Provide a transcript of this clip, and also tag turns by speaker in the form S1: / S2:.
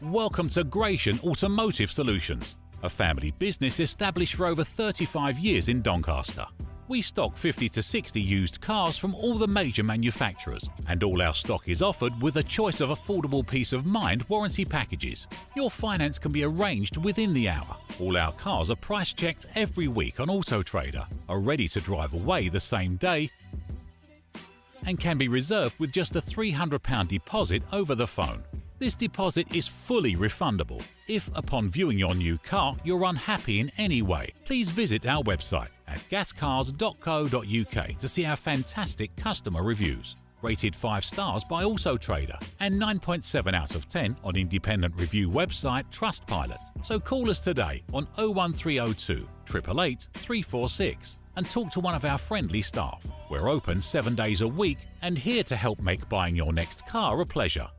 S1: Welcome to Gratian Automotive Solutions, a family business established for over 35 years in Doncaster. We stock 50 to 60 used cars from all the major manufacturers, and all our stock is offered with a choice of affordable peace of mind warranty packages. Your finance can be arranged within the hour. All our cars are price checked every week on Auto Trader, are ready to drive away the same day, and can be reserved with just a £300 deposit over the phone. This deposit is fully refundable. If, upon viewing your new car, you're unhappy in any way, please visit our website at gascars.co.uk to see our fantastic customer reviews. Rated 5 stars by Auto Trader and 9.7 out of 10 on independent review website Trustpilot. So call us today on 01302 888 346 and talk to one of our friendly staff. We're open 7 days a week and here to help make buying your next car a pleasure.